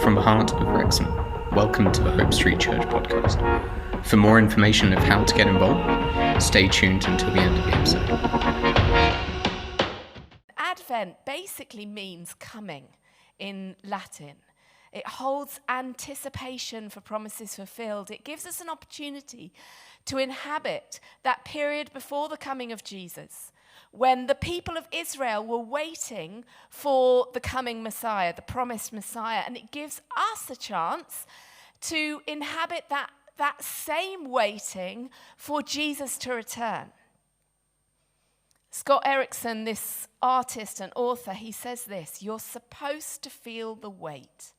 From the heart of Wrexham, welcome to the Hope Street Church podcast. For more information of how to get involved, stay tuned until the end of the episode. Advent basically means coming in Latin. It holds anticipation for promises fulfilled. It gives us an opportunity to inhabit that period before the coming of Jesus, when the people of Israel were waiting for the coming Messiah, the promised Messiah. And it gives us a chance to inhabit that same waiting for Jesus to return. Scott Erickson, this artist and author, he says this: you're supposed to feel the weight,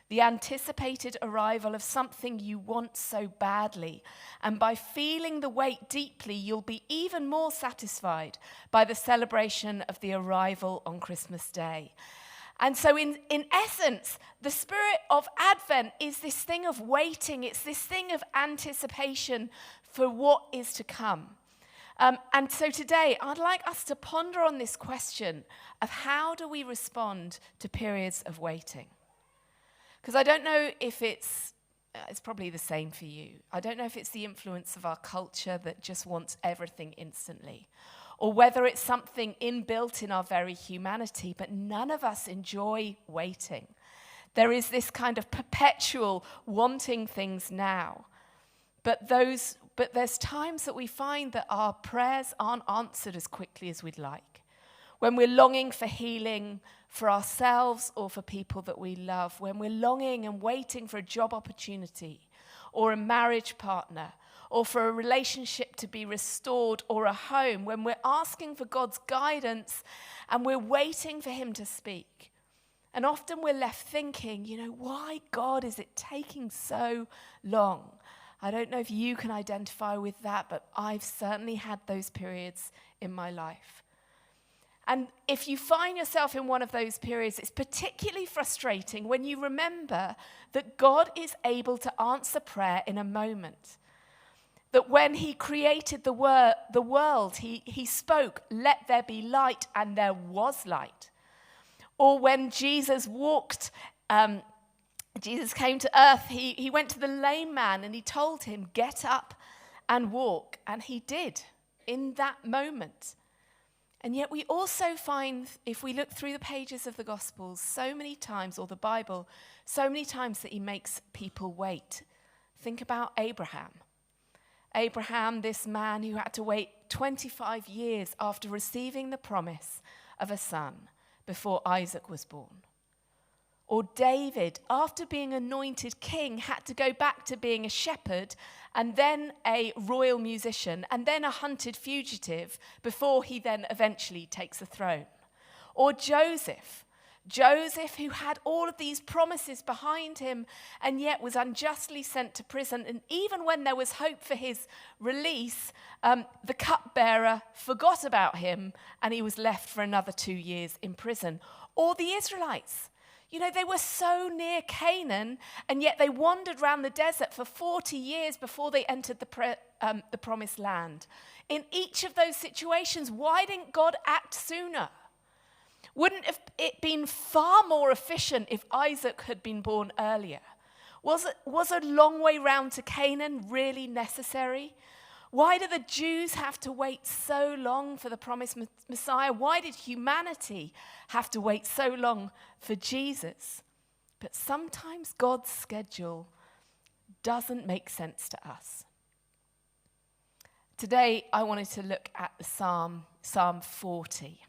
the anticipated arrival of something you want so badly. And by feeling the weight deeply, you'll be even more satisfied by the celebration of the arrival on Christmas Day. And so in essence, the spirit of Advent is this thing of waiting. It's this thing of anticipation for what is to come. And so today, I'd like us to ponder on this question of how do we respond to periods of waiting? Because I don't know if it's probably the same for you. I don't know if it's the influence of our culture that just wants everything instantly, or whether it's something inbuilt in our very humanity, but none of us enjoy waiting. There is this kind of perpetual wanting things now. But there's times that we find that our prayers aren't answered as quickly as we'd like. When we're longing for healing for ourselves or for people that we love, when we're longing and waiting for a job opportunity or a marriage partner or for a relationship to be restored or a home, when we're asking for God's guidance and we're waiting for him to speak. And often we're left thinking, why, God, is it taking so long? I don't know if you can identify with that, but I've certainly had those periods in my life. And if you find yourself in one of those periods, it's particularly frustrating when you remember that God is able to answer prayer in a moment. That when he created the world, he spoke, "Let there be light," and there was light. Or when Jesus came to earth, he went to the lame man and he told him, "Get up and walk." And he did in that moment. And yet we also find, if we look through the pages of the Gospels so many times, or the Bible, so many times that he makes people wait. Think about Abraham. Abraham, this man who had to wait 25 years after receiving the promise of a son before Isaac was born. Or David, after being anointed king, had to go back to being a shepherd and then a royal musician and then a hunted fugitive before he then eventually takes the throne. Or Joseph, who had all of these promises behind him and yet was unjustly sent to prison. And even when there was hope for his release, the cupbearer forgot about him and he was left for another 2 years in prison. Or the Israelites. They were so near Canaan, and yet they wandered around the desert for 40 years before they entered the promised land. In each of those situations, why didn't God act sooner? Wouldn't it been far more efficient if Isaac had been born earlier? Was a long way round to Canaan really necessary? Why do the Jews have to wait so long for the promised Messiah? Why did humanity have to wait so long for Jesus? But sometimes God's schedule doesn't make sense to us. Today, I wanted to look at the Psalm 40,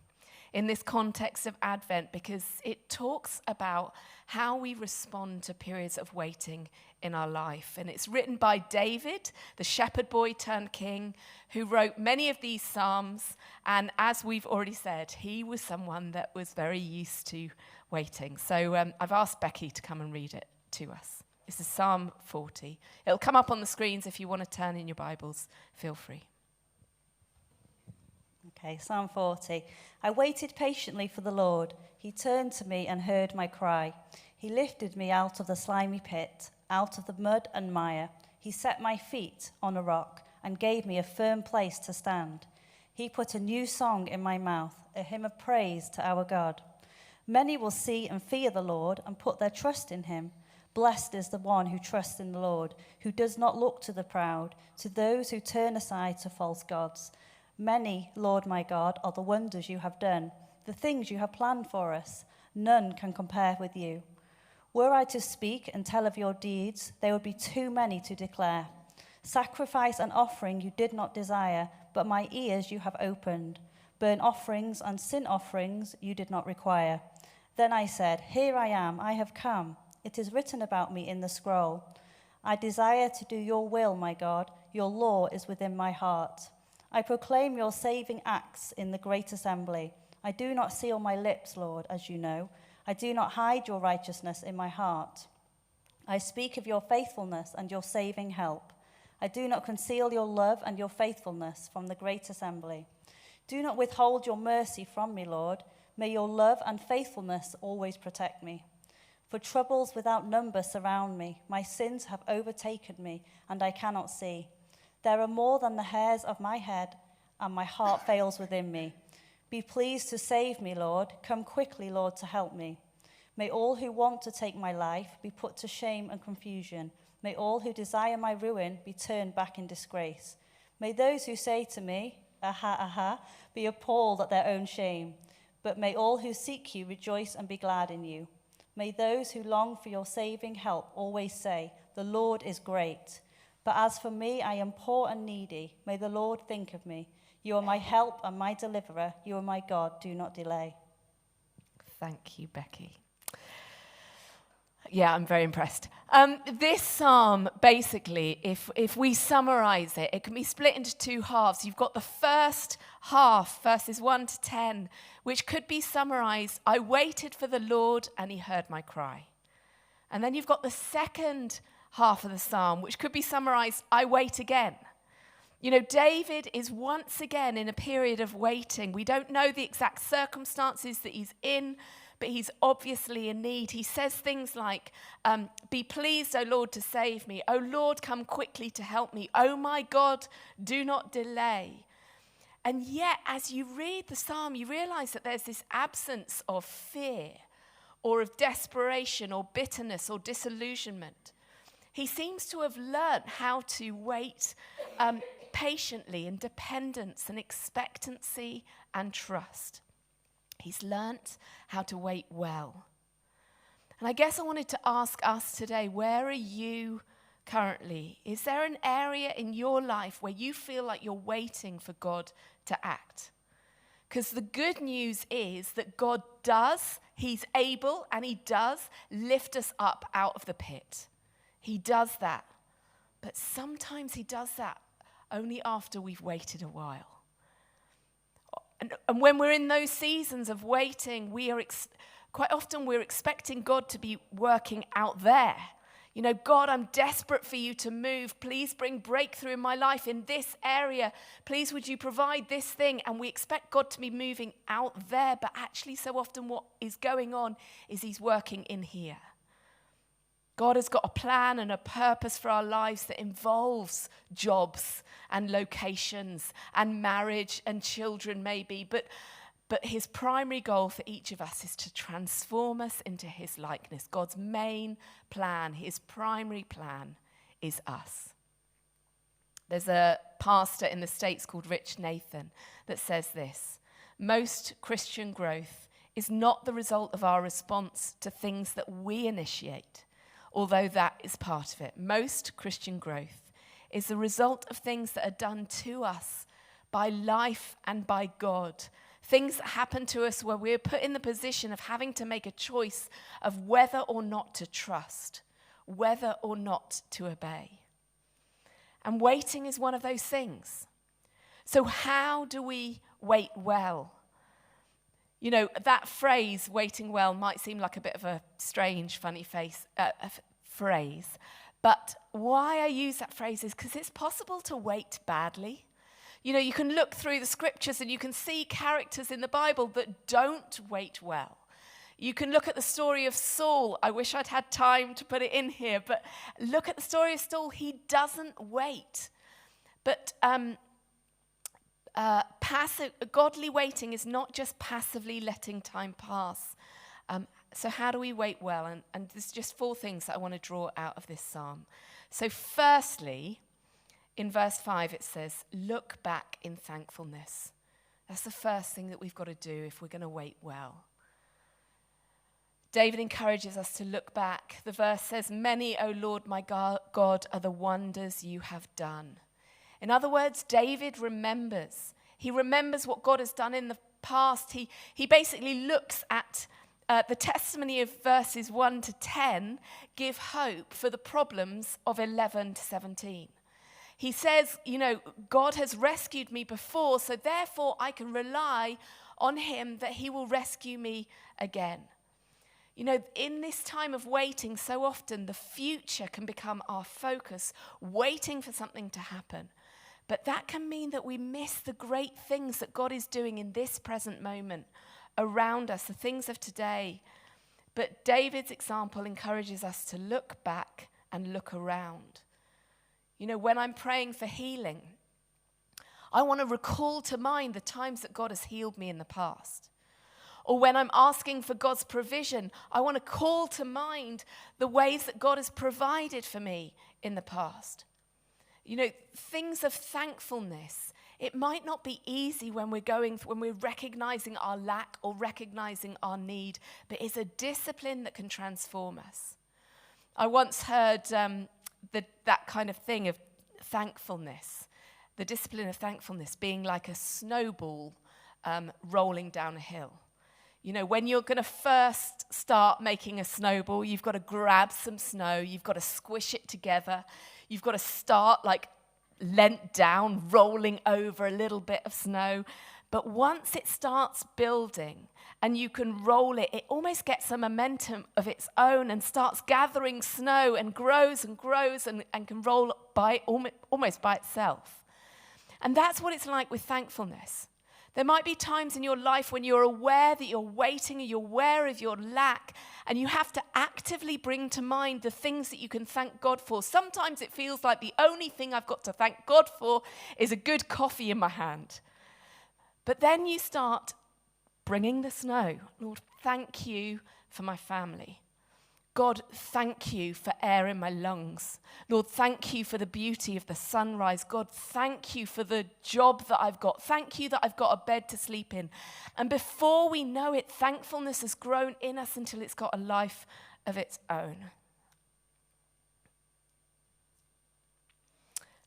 in this context of Advent, because it talks about how we respond to periods of waiting in our life. And it's written by David, the shepherd boy turned king, who wrote many of these psalms. And as we've already said, he was someone that was very used to waiting. So I've asked Becky to come and read it to us. This is Psalm 40. It'll come up on the screens if you want to turn in your Bibles. Feel free. Okay, Psalm 40. I waited patiently for the Lord. He turned to me and heard my cry. He lifted me out of the slimy pit, out of the mud and mire. He set my feet on a rock and gave me a firm place to stand. He put a new song in my mouth, a hymn of praise to our God. Many will see and fear the Lord and put their trust in him. Blessed is the one who trusts in the Lord, who does not look to the proud, to those who turn aside to false gods. Many, Lord my God, are the wonders you have done, the things you have planned for us. None can compare with you. Were I to speak and tell of your deeds, they would be too many to declare. Sacrifice and offering you did not desire, but my ears you have opened. Burnt offerings and sin offerings you did not require. Then I said, Here I am, I have come. It is written about me in the scroll. I desire to do your will, my God. Your law is within my heart. I proclaim your saving acts in the great assembly. I do not seal my lips, Lord, as you know. I do not hide your righteousness in my heart. I speak of your faithfulness and your saving help. I do not conceal your love and your faithfulness from the great assembly. Do not withhold your mercy from me, Lord. May your love and faithfulness always protect me. For troubles without number surround me. My sins have overtaken me, and I cannot see. There are more than the hairs of my head, and my heart fails within me. Be pleased to save me, Lord. Come quickly, Lord, to help me. May all who want to take my life be put to shame and confusion. May all who desire my ruin be turned back in disgrace. May those who say to me, Aha, aha, be appalled at their own shame. But may all who seek you rejoice and be glad in you. May those who long for your saving help always say, The Lord is great. But as for me, I am poor and needy. May the Lord think of me. You are my help and my deliverer. You are my God. Do not delay. Thank you, Becky. Yeah, I'm very impressed. This psalm, basically, if we summarize it, it can be split into two halves. You've got the first half, verses 1 to 10, which could be summarized, I waited for the Lord and he heard my cry. And then you've got the second half of the psalm, which could be summarized, I wait again. You know, David is once again in a period of waiting. We don't know the exact circumstances that he's in, but he's obviously in need. He says things like, be pleased, O Lord, to save me. O Lord, come quickly to help me. O my God, do not delay. And yet, as you read the psalm, you realize that there's this absence of fear or of desperation or bitterness or disillusionment. He seems to have learnt how to wait patiently in dependence and expectancy and trust. He's learnt how to wait well. And I guess I wanted to ask us today, where are you currently? Is there an area in your life where you feel like you're waiting for God to act? Because the good news is that God does, he's able, and he does lift us up out of the pit. He does that. But sometimes he does that only after we've waited a while. And when we're in those seasons of waiting, quite often we're expecting God to be working out there. You know, God, I'm desperate for you to move. Please bring breakthrough in my life in this area. Please, would you provide this thing? And we expect God to be moving out there. But actually, so often what is going on is he's working in here. God has got a plan and a purpose for our lives that involves jobs and locations and marriage and children maybe. But his primary goal for each of us is to transform us into his likeness. God's main plan, his primary plan, is us. There's a pastor in the States called Rich Nathan that says this: most Christian growth is not the result of our response to things that we initiate, although that is part of it. Most Christian growth is the result of things that are done to us by life and by God. Things that happen to us where we're put in the position of having to make a choice of whether or not to trust, whether or not to obey. And waiting is one of those things. So how do we wait well? You know, that phrase, waiting well, might seem like a bit of a strange, funny phrase. But why I use that phrase is because it's possible to wait badly. You know, you can look through the scriptures and you can see characters in the Bible that don't wait well. You can look at the story of Saul. I wish I'd had time to put it in here, but look at the story of Saul. He doesn't wait. But godly waiting is not just passively letting time pass. So how do we wait well? And there's just 4 things that I want to draw out of this psalm. So firstly, in verse 5 it says, look back in thankfulness. That's the first thing that we've got to do if we're going to wait well. David encourages us to look back. The verse says, many, O Lord my God, are the wonders you have done. In other words, David remembers. He remembers what God has done in the past. He basically looks at the testimony of verses 1 to 10 give hope for the problems of 11 to 17. He says, God has rescued me before, so therefore I can rely on him that he will rescue me again. In this time of waiting, so often the future can become our focus, waiting for something to happen. But that can mean that we miss the great things that God is doing in this present moment around us, the things of today. But David's example encourages us to look back and look around. When I'm praying for healing, I want to recall to mind the times that God has healed me in the past. Or when I'm asking for God's provision, I want to call to mind the ways that God has provided for me in the past. Things of thankfulness. It might not be easy when we're recognizing our lack or recognizing our need, but it's a discipline that can transform us. I once heard that kind of thing of thankfulness, the discipline of thankfulness being like a snowball rolling down a hill. When you're going to first start making a snowball, you've got to grab some snow, you've got to squish it together, you've got to start leant down, rolling over a little bit of snow. But once it starts building and you can roll it, it almost gets a momentum of its own and starts gathering snow and grows and can roll almost by itself. And that's what it's like with thankfulness. There might be times in your life when you're aware that you're waiting, or you're aware of your lack, and you have to actively bring to mind the things that you can thank God for. Sometimes it feels like the only thing I've got to thank God for is a good coffee in my hand. But then you start bringing the snow. Lord, thank you for my family. God, thank you for air in my lungs. Lord, thank you for the beauty of the sunrise. God, thank you for the job that I've got. Thank you that I've got a bed to sleep in. And before we know it, thankfulness has grown in us until it's got a life of its own.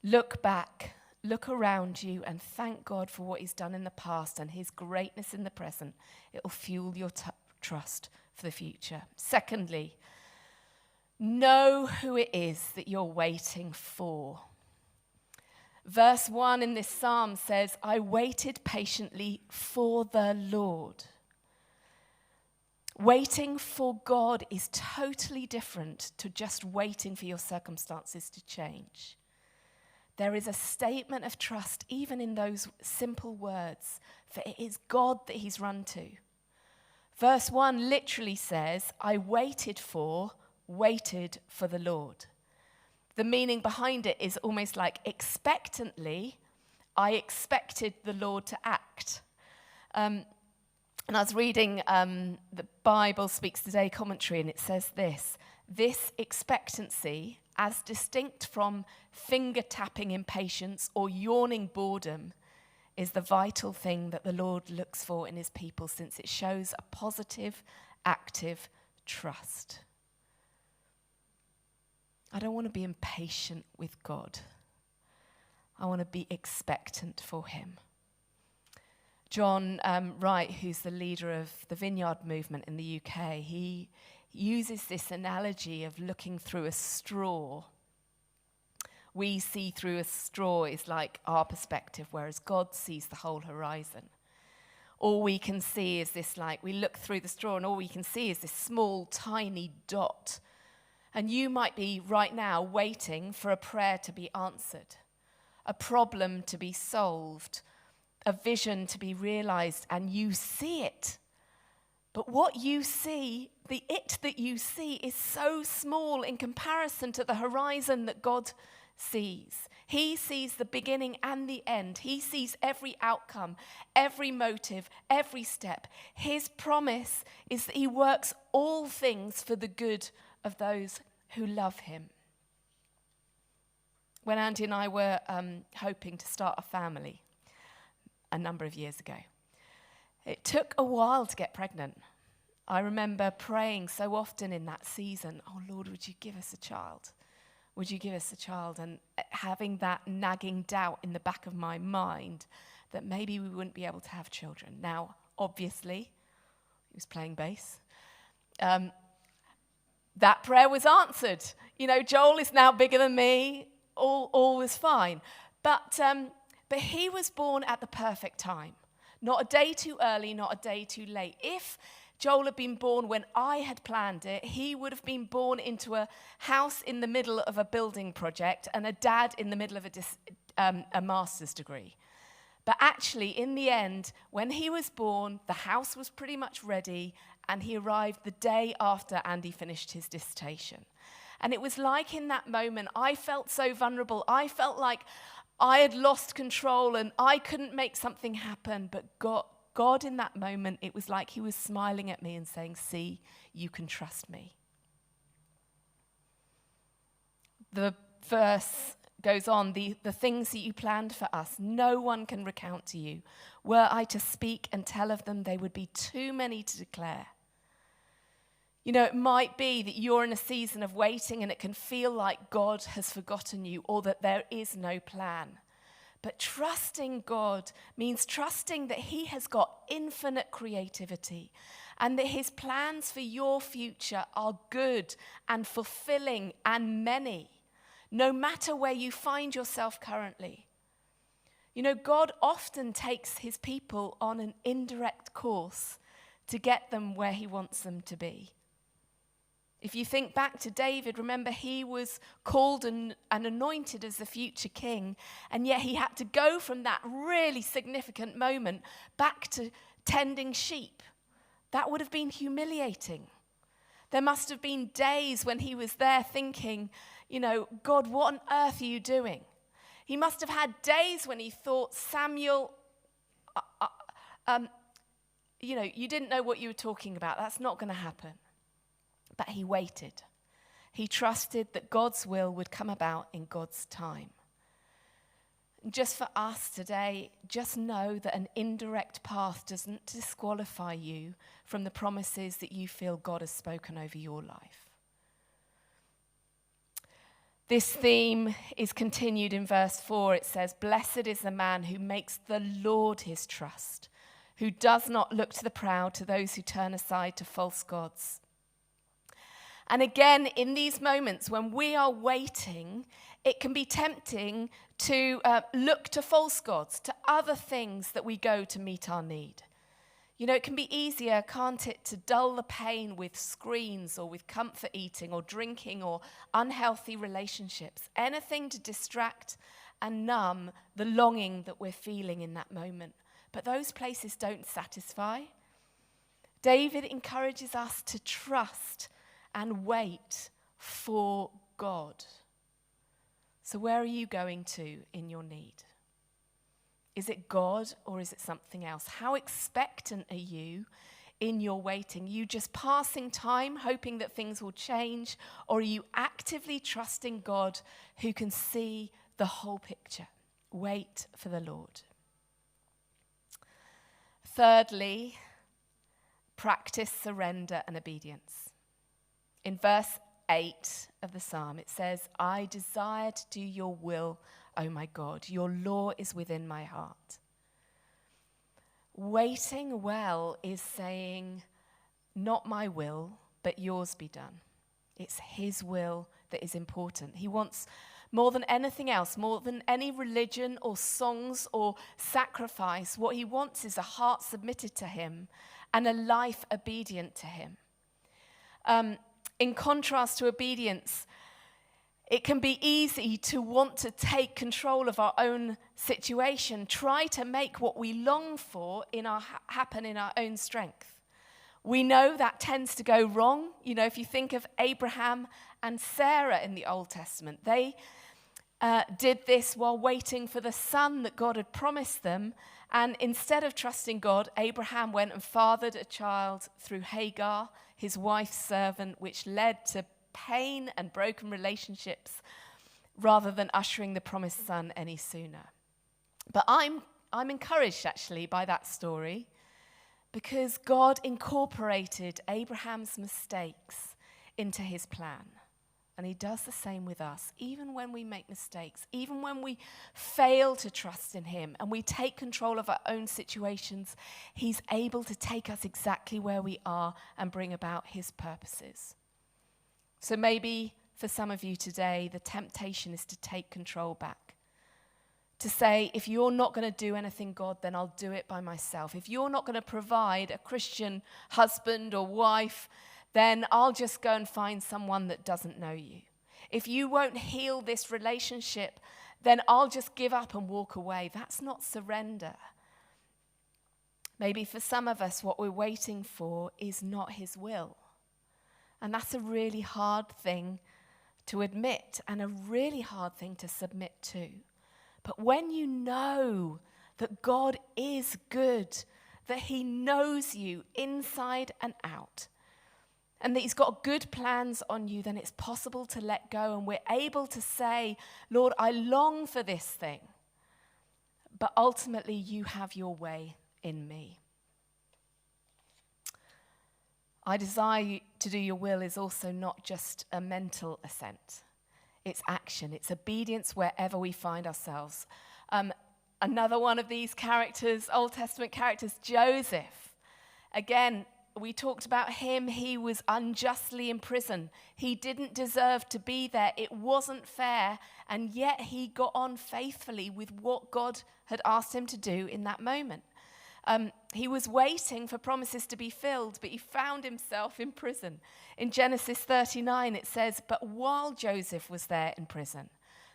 Look back, look around you, and thank God for what he's done in the past and his greatness in the present. It will fuel your trust for the future. Secondly, know who it is that you're waiting for. Verse 1 in this psalm says, I waited patiently for the Lord. Waiting for God is totally different to just waiting for your circumstances to change. There is a statement of trust even in those simple words, for it is God that he's run to. Verse 1 literally says, I waited for the Lord. The meaning behind it is almost like expectantly, I expected the Lord to act. And I was reading the Bible Speaks Today commentary, and it says this expectancy, as distinct from finger-tapping impatience or yawning boredom, is the vital thing that the Lord looks for in his people, since it shows a positive, active trust. I don't want to be impatient with God. I want to be expectant for him. John Wright, who's the leader of the Vineyard movement in the UK, he uses this analogy of looking through a straw. We see through a straw is like our perspective, whereas God sees the whole horizon. All we can see is this, we look through the straw and all we can see is this small, tiny dot. And you might be right now waiting for a prayer to be answered, a problem to be solved, a vision to be realized, and you see it. But what you see, the it that you see, is so small in comparison to the horizon that God sees. He sees the beginning and the end. He sees every outcome, every motive, every step. His promise is that he works all things for the good of those who love him. When Andy and I were hoping to start a family a number of years ago, it took a while to get pregnant. I remember praying so often in that season, oh Lord, would you give us a child? Would you give us a child? And having that nagging doubt in the back of my mind that maybe we wouldn't be able to have children. Now, obviously, he was playing bass. That prayer was answered. You know, Joel is now bigger than me. All was fine. But he was born at the perfect time. Not a day too early, not a day too late. If Joel had been born when I had planned it, he would have been born into a house in the middle of a building project and a dad in the middle of a master's degree. But actually, in the end, when he was born, the house was pretty much ready, and he arrived the day after Andy finished his dissertation. And it was like in that moment, I felt so vulnerable. I felt like I had lost control and I couldn't make something happen, but God in that moment, it was like he was smiling at me and saying, see, you can trust me. The verse goes on, the things that you planned for us, no one can recount to you. Were I to speak and tell of them, they would be too many to declare. You know, it might be that you're in a season of waiting and it can feel like God has forgotten you or that there is no plan. But trusting God means trusting that he has got infinite creativity and that his plans for your future are good and fulfilling and many, no matter where you find yourself currently. You know, God often takes his people on an indirect course to get them where he wants them to be. If you think back to David, remember he was called and anointed as the future king, and yet he had to go from that really significant moment back to tending sheep. That would have been humiliating. There must have been days when he was there thinking, you know, God, what on earth are you doing? He must have had days when he thought, Samuel, you know, you didn't know what you were talking about. That's not going to happen. But he waited. He trusted that God's will would come about in God's time. Just for us today, just know that an indirect path doesn't disqualify you from the promises that you feel God has spoken over your life. This theme is continued in verse 4. It says, "Blessed is the man who makes the Lord his trust, who does not look to the proud, to those who turn aside to false gods." And again, in these moments when we are waiting, it can be tempting to look to false gods, to other things that we go to meet our need. You know, it can be easier, can't it, to dull the pain with screens or with comfort eating or drinking or unhealthy relationships. Anything to distract and numb the longing that we're feeling in that moment. But those places don't satisfy. David encourages us to trust and wait for God. So where are you going to in your need? Is it God or is it something else? How expectant are you in your waiting? Are you just passing time, hoping that things will change? Or are you actively trusting God who can see the whole picture? Wait for the Lord. Thirdly, practice surrender and obedience. In verse 8 of the psalm, it says, "I desire to do your will, O my God. Your law is within my heart." Waiting well is saying, not my will, but yours be done. It's his will that is important. He wants more than anything else, more than any religion or songs or sacrifice. What he wants is a heart submitted to him and a life obedient to him. In contrast to obedience, it can be easy to want to take control of our own situation, try to make what we long for happen in our own strength. We know that tends to go wrong. You know, if you think of Abraham and Sarah in the Old Testament, they did this while waiting for the son that God had promised them. And instead of trusting God, Abraham went and fathered a child through Hagar, his wife's servant, which led to pain and broken relationships rather than ushering the promised son any sooner. But I'm encouraged actually by that story because God incorporated Abraham's mistakes into his plan. And he does the same with us, even when we make mistakes, even when we fail to trust in him and we take control of our own situations, he's able to take us exactly where we are and bring about his purposes. So maybe for some of you today, the temptation is to take control back. To say, if you're not going to do anything, God, then I'll do it by myself. If you're not going to provide a Christian husband or wife, then I'll just go and find someone that doesn't know you. If you won't heal this relationship, then I'll just give up and walk away. That's not surrender. Maybe for some of us, what we're waiting for is not his will. And that's a really hard thing to admit and a really hard thing to submit to. But when you know that God is good, that he knows you inside and out, and that he's got good plans on you, then it's possible to let go. And we're able to say, Lord, I long for this thing, but ultimately you have your way in me. I desire to do your will is also not just a mental assent. It's action. It's obedience wherever we find ourselves. Another one of these characters, Old Testament characters, Joseph. Again, we talked about him. He was unjustly in prison. He didn't deserve to be there. It wasn't fair. And yet he got on faithfully with what God had asked him to do in that moment. He was waiting for promises to be filled, but he found himself in prison. In Genesis 39, it says, "But while Joseph was there in prison,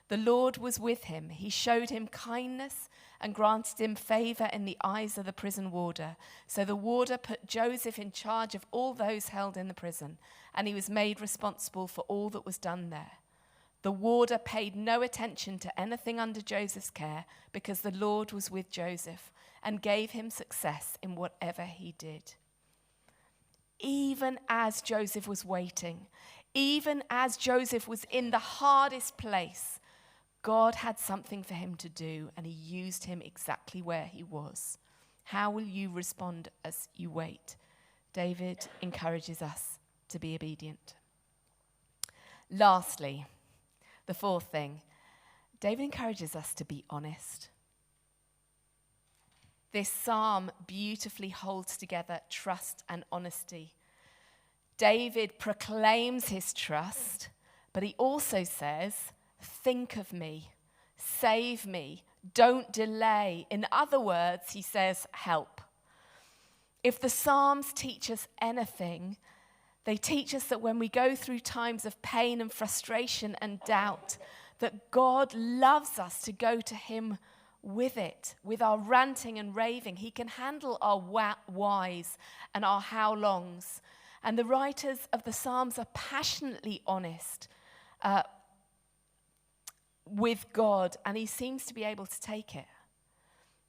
the Lord was with him. He showed him kindness and granted him favor in the eyes of the prison warder. So the warder put Joseph in charge of all those held in the prison, and he was made responsible for all that was done there. The warder paid no attention to anything under Joseph's care because the Lord was with Joseph and gave him success in whatever he did." Even as Joseph was waiting, even as Joseph was in the hardest place, God had something for him to do, and he used him exactly where he was. How will you respond as you wait? David encourages us to be obedient. Lastly, the fourth thing, David encourages us to be honest. This psalm beautifully holds together trust and honesty. David proclaims his trust, but he also says, think of me, save me, don't delay. In other words, he says, help. If the Psalms teach us anything, they teach us that when we go through times of pain and frustration and doubt, that God loves us to go to him with it, with our ranting and raving. He can handle our whys and our how longs. And the writers of the Psalms are passionately honest with God, and he seems to be able to take it.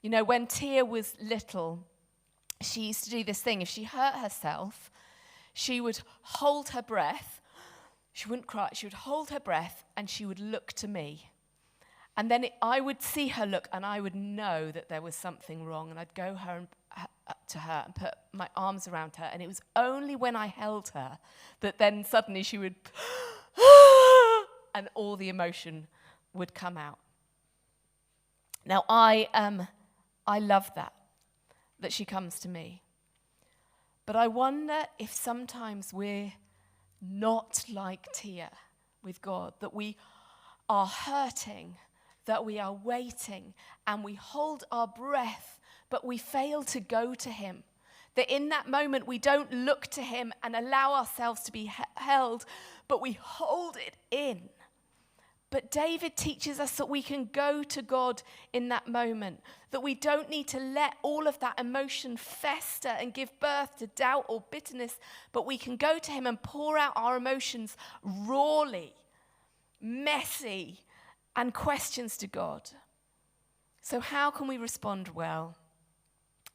You know, when Tia was little, she used to do this thing. If she hurt herself, she would hold her breath. She wouldn't cry. She would hold her breath, and she would look to me. And then I would see her look, and I would know that there was something wrong, and I'd go to her and put my arms around her, and it was only when I held her that then suddenly she would, and all the emotion would come out. Now, I love that she comes to me. But I wonder if sometimes we're not like Tia with God, that we are hurting, that we are waiting, and we hold our breath, but we fail to go to him. That in that moment we don't look to him and allow ourselves to be held, but we hold it in. But David teaches us that we can go to God in that moment, that we don't need to let all of that emotion fester and give birth to doubt or bitterness, but we can go to him and pour out our emotions rawly, messy, and questions to God. So how can we respond well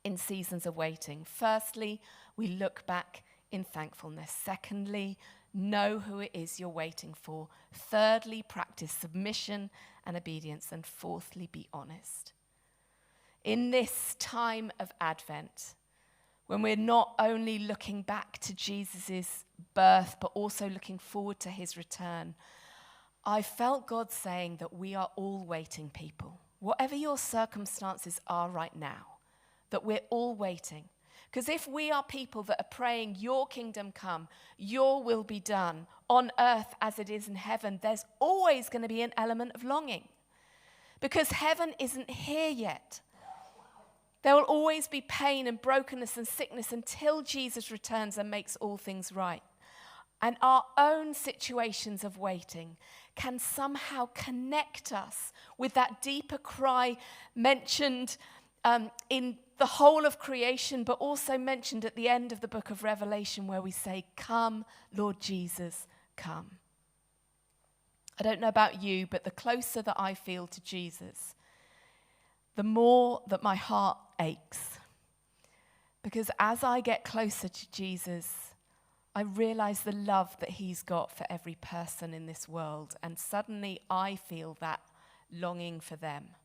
in seasons of waiting? Firstly, we look back in thankfulness. Secondly, know who it is you're waiting for. Thirdly, practice submission and obedience. And fourthly, be honest. In this time of Advent, when we're not only looking back to Jesus' birth, but also looking forward to his return, I felt God saying that we are all waiting people. Whatever your circumstances are right now, that we're all waiting. Because if we are people that are praying, your kingdom come, your will be done on earth as it is in heaven, there's always going to be an element of longing. Because heaven isn't here yet. There will always be pain and brokenness and sickness until Jesus returns and makes all things right. And our own situations of waiting can somehow connect us with that deeper cry mentioned in the whole of creation, but also mentioned at the end of the book of Revelation, where we say, "Come, Lord Jesus, come." I don't know about you, but the closer that I feel to Jesus, the more that my heart aches. Because as I get closer to Jesus, I realize the love that he's got for every person in this world. And suddenly I feel that longing for them,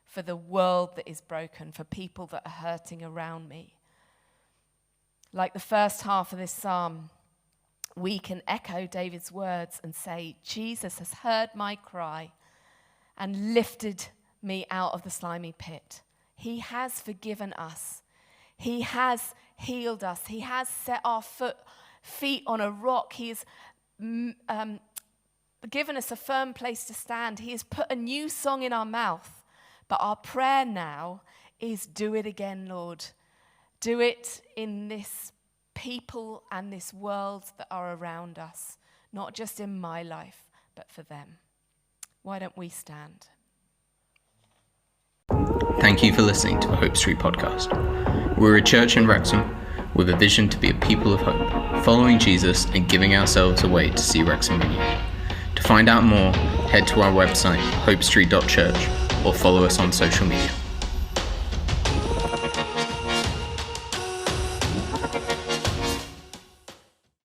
for the world that is broken, for people that are hurting around me. Like the first half of this psalm, we can echo David's words and say, Jesus has heard my cry and lifted me out of the slimy pit. He has forgiven us. He has healed us. He has set our feet on a rock. He has given us a firm place to stand. He has put a new song in our mouth. But our prayer now is, do it again, Lord. Do it in this people and this world that are around us, not just in my life, but for them. Why don't we stand? Thank you for listening to the Hope Street podcast. We're a church in Wrexham with a vision to be a people of hope, following Jesus and giving ourselves away to see Wrexham renewed. To find out more, head to our website, hopestreet.church, or follow us on social media.